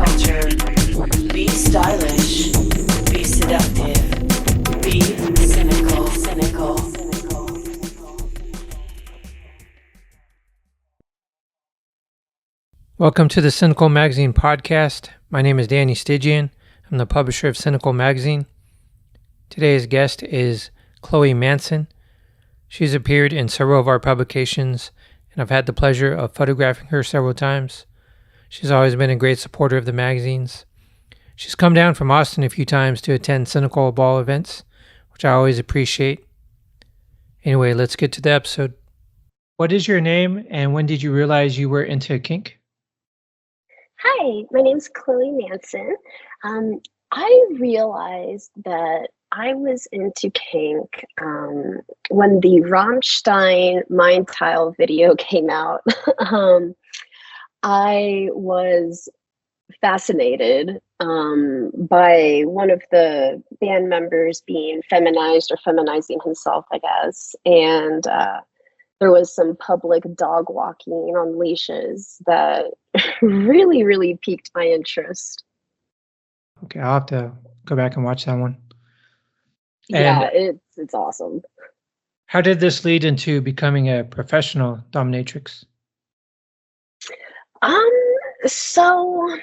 culture. Be stylish. Be seductive. Be cynical. Welcome to the Sinical Magazine podcast. My name is Danny Stygion. I'm the publisher of Sinical Magazine. Today's guest is Chloe Manson. She's appeared in several of our publications, and I've had the pleasure of photographing her several times. She's always been a great supporter of the magazines. She's come down from Austin a few times to attend Sinical Ball events, which I always appreciate. Anyway, let's get to the episode. What is your name, and when did you realize you were into kink? Hi, my name's Chloe Manson. I realized that I was into kink when the Rammstein Mind Tile video came out. I was fascinated by one of the band members being feminized or feminizing himself, I guess. And there was some public dog walking on leashes that really, really piqued my interest. Okay, I'll have to go back and watch that one. Yeah, it's awesome. How did this lead into becoming a professional dominatrix? So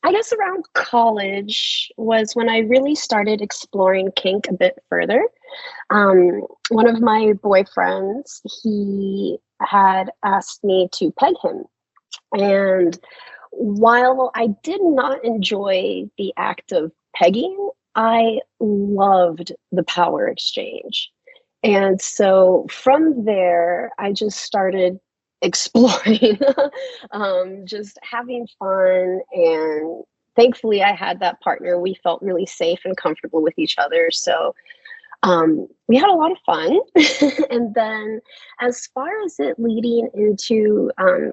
I guess around college was when I really started exploring kink a bit further. One of my boyfriends, he had asked me to peg him. And while I did not enjoy the act of pegging, I loved the power exchange. And so from there, I just started exploring, just having fun. And thankfully, I had that partner. We felt really safe and comfortable with each other. So we had a lot of fun. And then as far as it leading into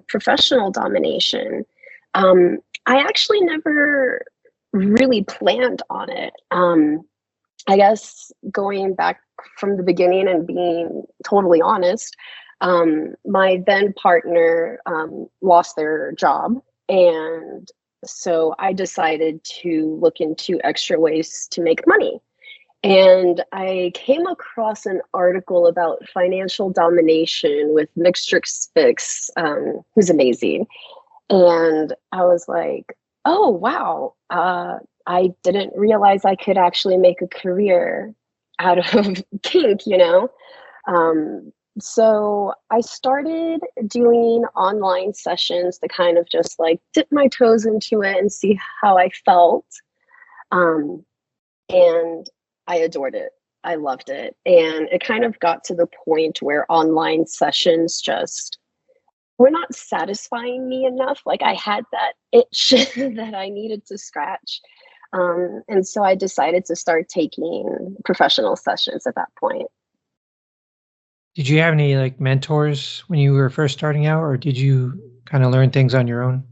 professional domination, I actually never really planned on it. I guess going back from the beginning and being totally honest, my then partner lost their job. And so I decided to look into extra ways to make money. And I came across an article about financial domination with Mixtrix Fix, who's amazing. And I was like, oh, wow, I didn't realize I could actually make a career out of kink, you know? So I started doing online sessions to kind of just like dip my toes into it and see how I felt. And I adored it. I loved it. And it kind of got to the point where online sessions just were not satisfying me enough. Like I had that itch that I needed to scratch. And so I decided to start taking professional sessions at that point. Did you have any like mentors when you were first starting out, or did you kind of learn things on your own?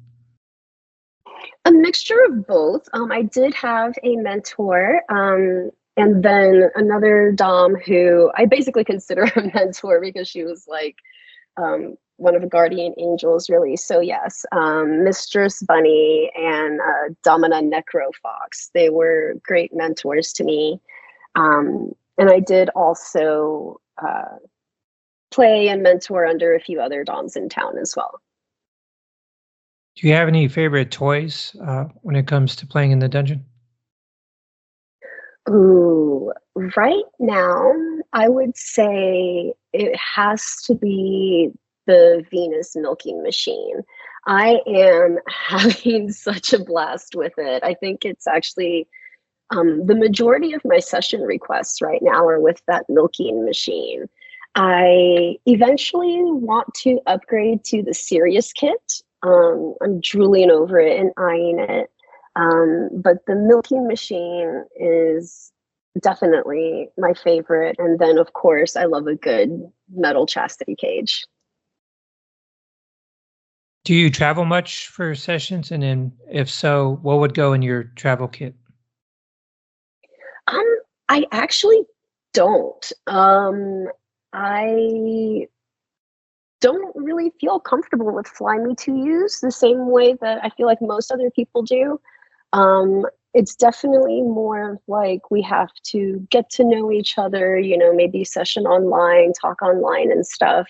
A mixture of both. I did have a mentor, and then another dom who I basically consider a mentor because she was like one of the guardian angels, really. So yes, Mistress Bunny and Domina Necrofox, they were great mentors to me. And I did also play and mentor under a few other doms in town as well. Do you have any favorite toys when it comes to playing in the dungeon? Ooh, right now, I would say it has to be the Venus milking machine. I am having such a blast with it. I think it's actually the majority of my session requests right now are with that milking machine. I eventually want to upgrade to the Sirius kit. I'm drooling over it and eyeing it. But the milking machine is definitely my favorite. And then, of course, I love a good metal chastity cage. Do you travel much for sessions? And then if so, what would go in your travel kit? I actually don't. I don't really feel comfortable with fly me to use the same way that I feel like most other people do. It's definitely more of like we have to get to know each other, maybe session online, talk online and stuff.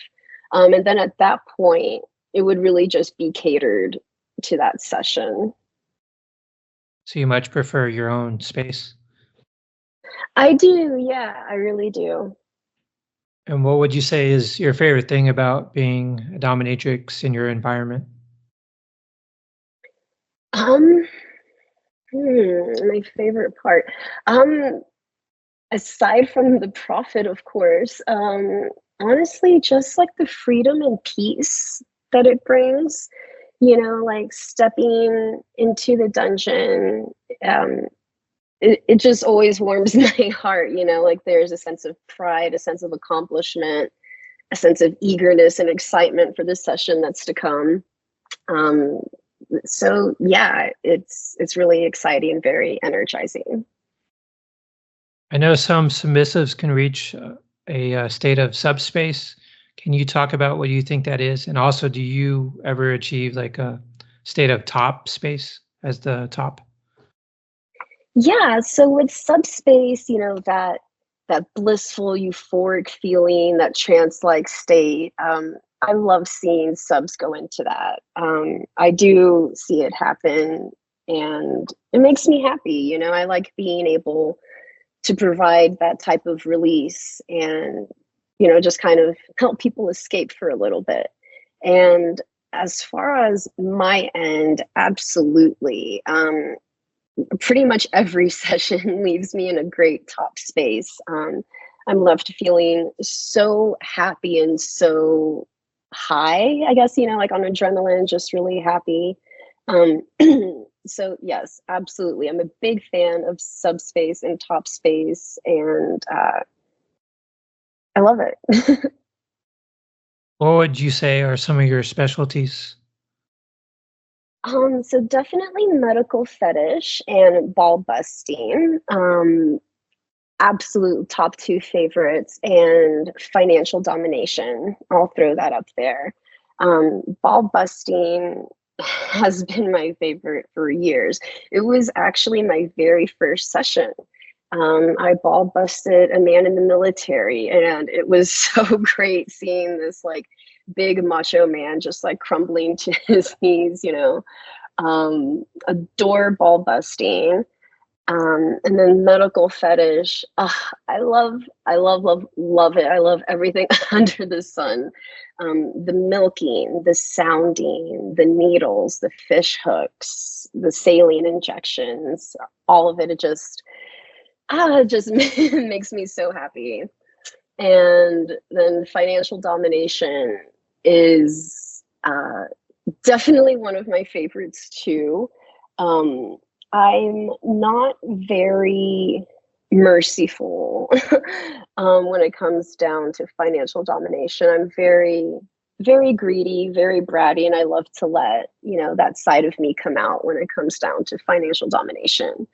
And then at that point, it would really just be catered to that session. So you much prefer your own space? I do, yeah, I really do. And what would you say is your favorite thing about being a dominatrix in your environment? Um, my favorite part. Um, Aside from the profit, of course, honestly, just like the freedom and peace that it brings, like stepping into the dungeon, um, it just always warms my heart, like there's a sense of pride, a sense of accomplishment, a sense of eagerness and excitement for the session that's to come. Um, so yeah, it's really exciting and very energizing. I know some submissives can reach a state of subspace. Can you talk about what you think that is? And also, do you ever achieve like a state of top space as the top? Yeah, so with subspace, that blissful, euphoric feeling, that trance-like state. I love seeing subs go into that. I do see it happen, and it makes me happy. I like being able to provide that type of release and just kind of help people escape for a little bit. And as far as my end, absolutely. Pretty much every session leaves me in a great top space. I'm left feeling so happy and so high, I guess, like on adrenaline, just really happy. Um, so yes, absolutely. I'm a big fan of subspace and top space, and I love it. What would you say are some of your specialties? So definitely medical fetish and ball busting. Absolute top two favorites, and financial domination. I'll throw that up there. Ball busting has been my favorite for years. It was actually my very first session. I ball busted a man in the military, and it was so great seeing this like big macho man just like crumbling to his knees, adore ball busting. And then medical fetish. I love it. I love everything under the sun. The milking, the sounding, the needles, the fish hooks, the saline injections, all of it. It just makes me so happy. And then financial domination is definitely one of my favorites too. Um, I'm not very merciful when it comes down to financial domination. I'm very, very greedy, very bratty, and I love to let that side of me come out when it comes down to financial domination.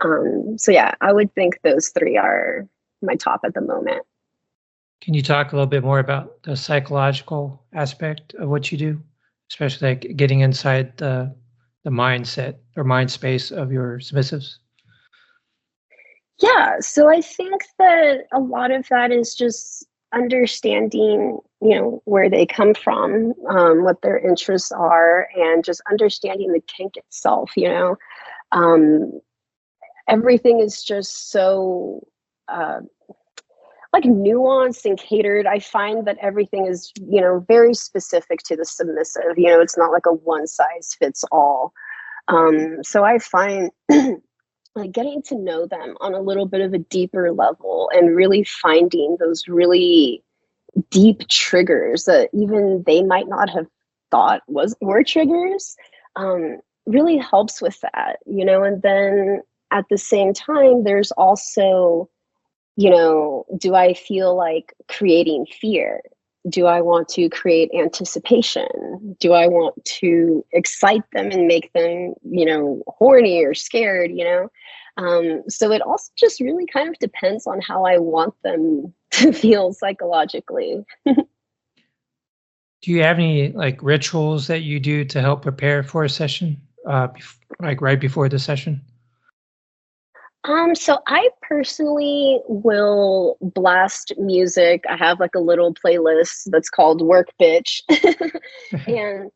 So yeah, I would think those three are my top at the moment. Can you talk a little bit more about the psychological aspect of what you do, especially like getting inside the mindset or mind space of your submissives? Yeah, so I think that a lot of that is just understanding, where they come from, what their interests are, and just understanding the kink itself. Um, Everything is just so like nuanced and catered. I find that everything is, very specific to the submissive. It's not like a one size fits all. So I find like getting to know them on a little bit of a deeper level and really finding those really deep triggers that even they might not have thought were triggers, really helps with that. And then at the same time, there's also, do I feel like creating fear? Do I want to create anticipation? Do I want to excite them and make them, horny or scared, So it also just really kind of depends on how I want them to feel psychologically. Do Do you have any like rituals that you do to help prepare for a session, like right before the session? So I personally will blast music. I have like a little playlist that's called Work Bitch. And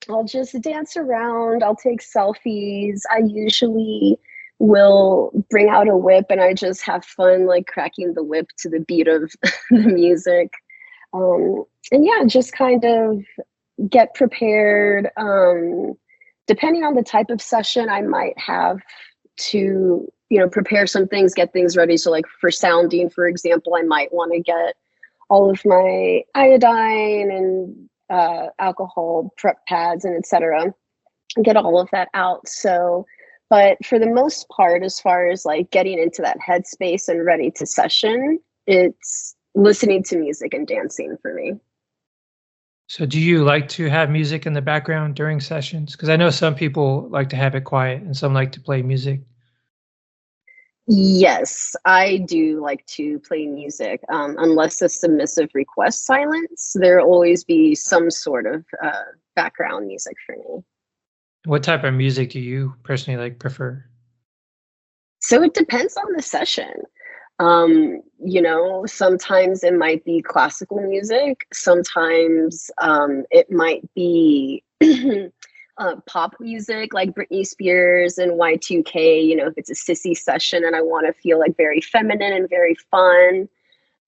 I'll just dance around. I'll take selfies. I usually will bring out a whip and I just have fun like cracking the whip to the beat of the music. And yeah, just kind of get prepared. Depending on the type of session, I might have to, prepare some things, get things ready. So, like for sounding, for example, I might want to get all of my iodine and alcohol prep pads and etc. Get all of that out. So, but for the most part, as far as like getting into that headspace and ready to session, it's listening to music and dancing for me. So do you like to have music in the background during sessions? Because I know some people like to have it quiet and some like to play music. Yes, I do like to play music. Unless a submissive request silence, there'll always be some sort of background music for me. What type of music do you personally like prefer? So it depends on the session. Sometimes it might be classical music, sometimes it might be pop music like Britney Spears and Y2K, if it's a sissy session and I want to feel like very feminine and very fun.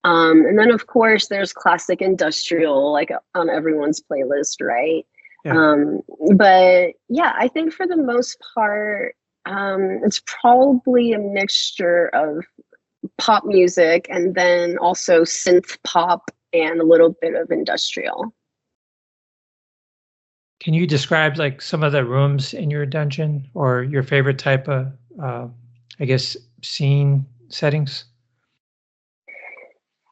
And then, of course, there's classic industrial, like on everyone's playlist, right? Yeah. But yeah, I think for the most part, it's probably a mixture of pop music and then also synth pop and a little bit of industrial. Can you describe like some of the rooms in your dungeon or your favorite type of, I guess, scene settings?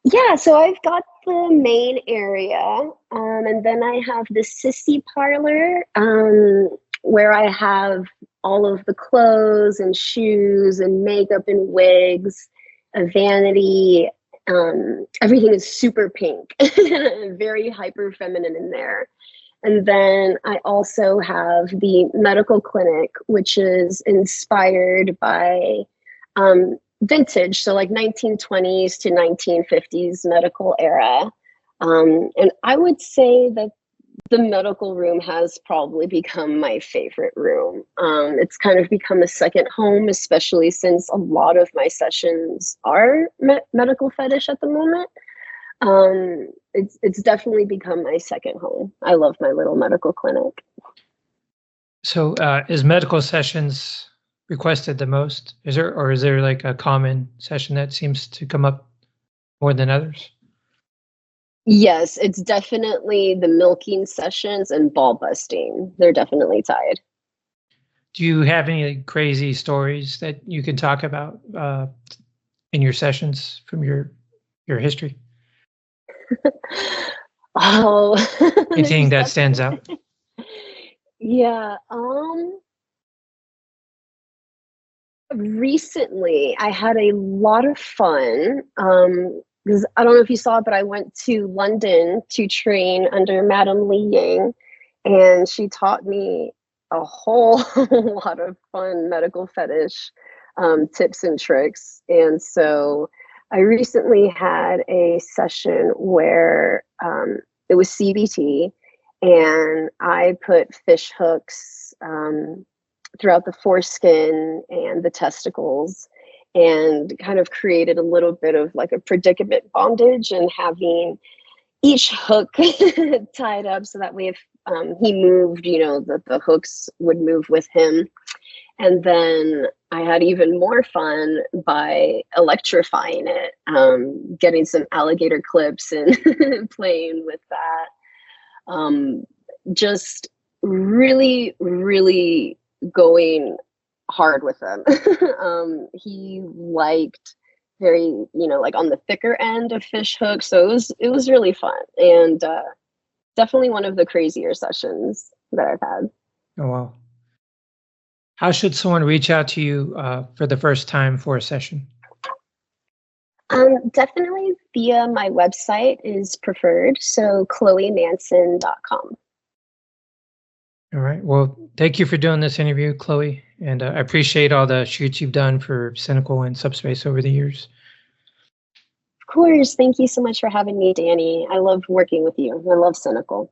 Yeah, so I've got the main area, and then I have the sissy parlor, where I have all of the clothes and shoes and makeup and wigs, a vanity. Everything is super pink, very hyper feminine in there. And then I also have the medical clinic, which is inspired by vintage, so like 1920s to 1950s medical era. And I would say that the medical room has probably become my favorite room. It's kind of become a second home, especially since a lot of my sessions are medical fetish at the moment. It's definitely become my second home. I love my little medical clinic. So is medical sessions requested the most? Is there like a common session that seems to come up more than others? Yes, it's definitely the milking sessions and ball busting. They're definitely tied. Do you have any like, crazy stories that you can talk about in your sessions from your history? Oh, Anything that stands out? Yeah. Recently I had a lot of fun. Because I don't know if you saw it, but I went to London to train under Madame Li Ying, and she taught me a whole lot of fun medical fetish tips and tricks. And so I recently had a session where it was CBT, and I put fish hooks throughout the foreskin and the testicles and kind of created a little bit of like a predicament bondage and having each hook tied up so that way if he moved, the hooks would move with him. And then I had even more fun by electrifying it, getting some alligator clips and playing with that. Just really, really going hard with them. He liked very, like on the thicker end of fish hooks. So it was really fun and definitely one of the crazier sessions that I've had. Oh wow! How should someone reach out to you for the first time for a session? Definitely via my website is preferred. So chloemanson.com. All right. Well, thank you for doing this interview, Chloe. And I appreciate all the shoots you've done for Cynical and Subspace over the years. Of course. Thank you so much for having me, Danny. I love working with you. I love Sinical.